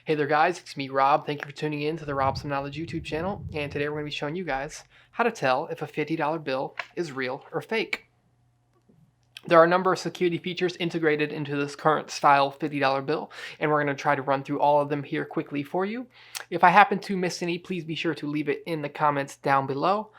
Hey there guys, it's me Rob. Thank you for tuning in to the Rob Some Knowledge YouTube channel, and today we're going to be showing you guys how to tell if a $50 bill is real or fake. There are a number of security features integrated into this current style $50 bill, and we're going to try to run through all of them here quickly for you. If I happen to miss any, please be sure to leave it in the comments down below,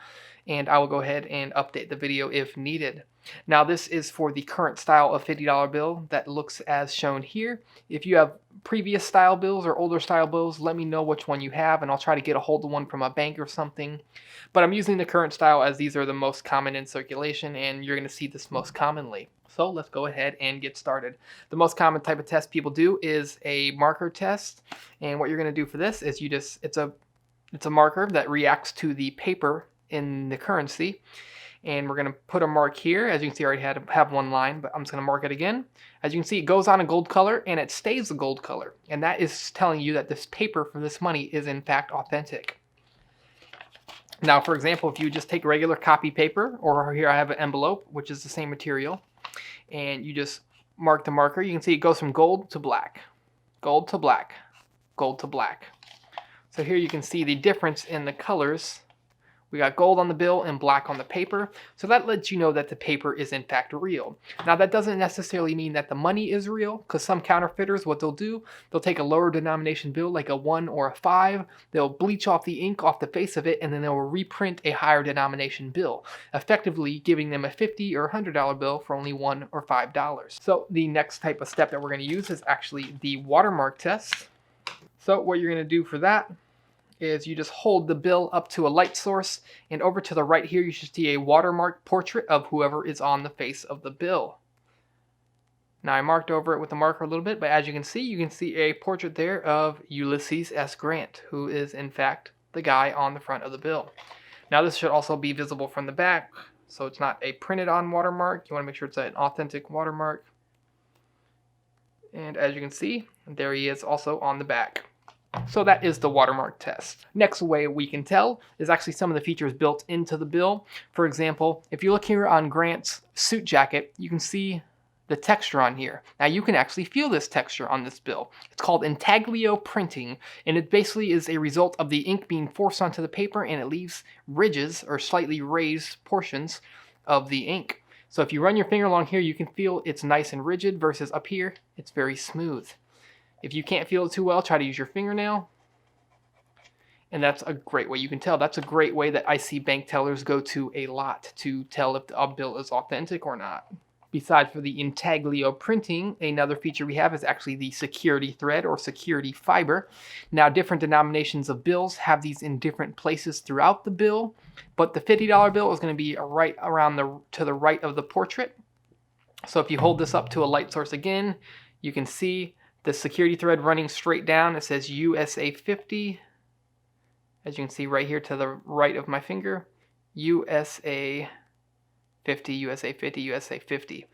and I will go ahead and update the video if needed. Now this is for the current style of $50 bill that looks as shown here. If you have previous style bills or older style bills, let me know which one you have and I'll try to get a hold of one from a bank or something. But I'm using the current style as these are the most common in circulation and you're going to see this most commonly. So let's go ahead and get started. The most common type of test people do is a marker test, and what you're going to do for this is it's a marker that reacts to the paper in the currency. And we're going to put a mark here. As you can see, I already have one line, but I'm just going to mark it again. As you can see, it goes on a gold color and it stays a gold color. And that is telling you that this paper for this money is in fact authentic. Now, for example, if you just take regular copy paper, or here I have an envelope, which is the same material, and you just mark the marker, you can see it goes from gold to black, gold to black, gold to black. So here you can see the difference in the colors. We got gold on the bill and black on the paper, so that lets you know that the paper is in fact real. Now that doesn't necessarily mean that the money is real, because some counterfeiters, what they'll do, they'll take a lower denomination bill like a 1 or a 5, they'll bleach off the ink off the face of it, and then they'll reprint a higher denomination bill, effectively giving them a $50 or $100 bill for only $1 or $5. So the next type of step that we're going to use is actually the watermark test. So what you're going to do for that is you just hold the bill up to a light source, and over to the right here you should see a watermark portrait of whoever is on the face of the bill. Now I marked over it with the marker a little bit, but as you can see a portrait there of Ulysses S. Grant, who is in fact the guy on the front of the bill. Now this should also be visible from the back, so it's not a printed on watermark. You want to make sure it's an authentic watermark. And as you can see, there he is also on the back. So that is the watermark test. Next way we can tell is actually some of the features built into the bill. For example, if you look here on Grant's suit jacket, you can see the texture on here. Now you can actually feel this texture on this bill. It's called Intaglio Printing, and it basically is a result of the ink being forced onto the paper, and it leaves ridges or slightly raised portions of the ink. So if you run your finger along here, you can feel it's nice and rigid, versus up here, it's very smooth. If you can't feel it too well, try to use your fingernail. And that's a great way you can tell. That's a great way that I see bank tellers go to a lot to tell if a bill is authentic or not. Besides for the Intaglio Printing, another feature we have is actually the security thread or security fiber. Now different denominations of bills have these in different places throughout the bill, but the $50 bill is going to be right around to the right of the portrait. So if you hold this up to a light source again, you can see the security thread running straight down. It says USA 50. As you can see right here to the right of my finger, USA 50, USA 50, USA 50.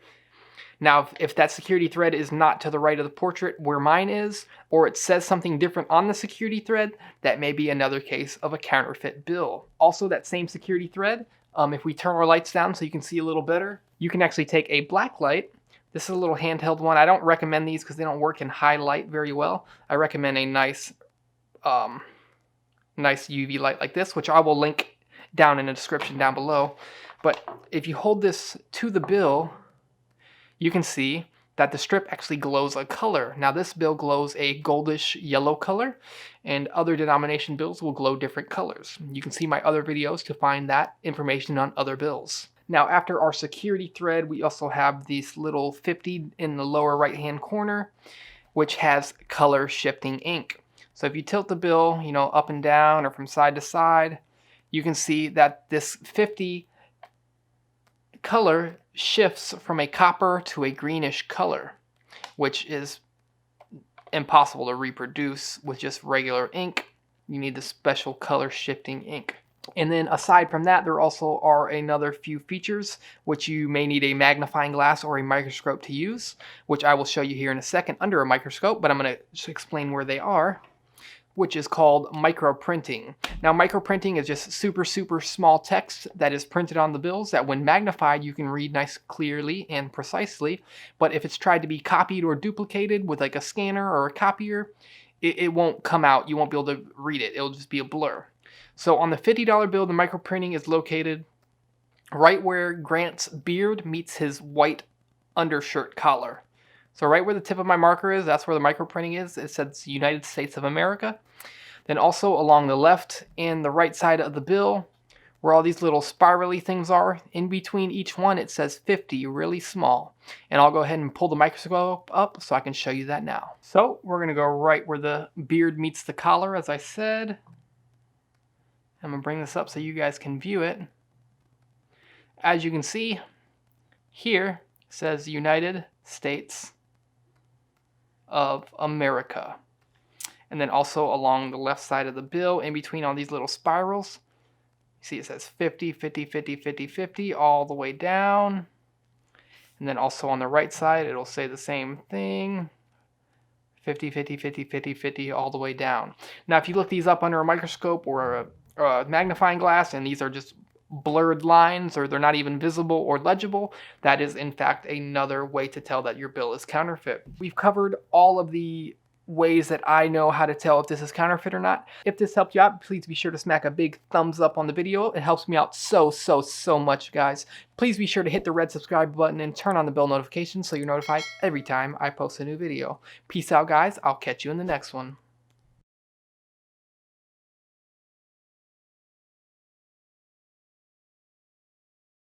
Now, if that security thread is not to the right of the portrait where mine is, or it says something different on the security thread, that may be another case of a counterfeit bill. Also, that same security thread, if we turn our lights down so you can see a little better, you can actually take a black light. This is a little handheld one. I don't recommend these because they don't work in high light very well. I recommend a nice UV light like this, which I will link down in the description down below. But if you hold this to the bill, you can see that the strip actually glows a color. Now this bill glows a goldish yellow color, and other denomination bills will glow different colors. You can see my other videos to find that information on other bills. Now after our security thread, we also have this little 50 in the lower right hand corner, which has color shifting ink. So if you tilt the bill, up and down or from side to side, you can see that this 50 color shifts from a copper to a greenish color, which is impossible to reproduce with just regular ink. You need the special color shifting ink. And then aside from that, there also are another few features which you may need a magnifying glass or a microscope to use, which I will show you here in a second under a microscope, but I'm going to just explain where they are, which is called microprinting. Now microprinting is just super small text that is printed on the bills that when magnified you can read nice clearly and precisely, but if it's tried to be copied or duplicated with like a scanner or a copier, it won't come out. You won't be able to read it. It'll just be a blur. So on the $50 bill, the microprinting is located right where Grant's beard meets his white undershirt collar. So right where the tip of my marker is, that's where the microprinting is. It says United States of America. Then also along the left and the right side of the bill, where all these little spirally things are, in between each one it says 50, really small. And I'll go ahead and pull the microscope up so I can show you that now. So we're going to go right where the beard meets the collar, as I said. I'm going to bring this up so you guys can view it. As you can see, here it says United States of America. And then also along the left side of the bill, in between all these little spirals, you see it says 50, 50, 50, 50, 50, all the way down. And then also on the right side, it'll say the same thing. 50, 50, 50, 50, 50, all the way down. Now, if you look these up under a microscope or a magnifying glass, and these are just blurred lines, or they're not even visible or legible, that is in fact another way to tell that your bill is counterfeit. We've covered all of the ways that I know how to tell if this is counterfeit or not. If this helped you out, please be sure to smack a big thumbs up on the video. It helps me out so much, guys. Please be sure to hit the red subscribe button and turn on the bell notifications so you're notified every time I post a new video. Peace out, guys. I'll catch you in the next one.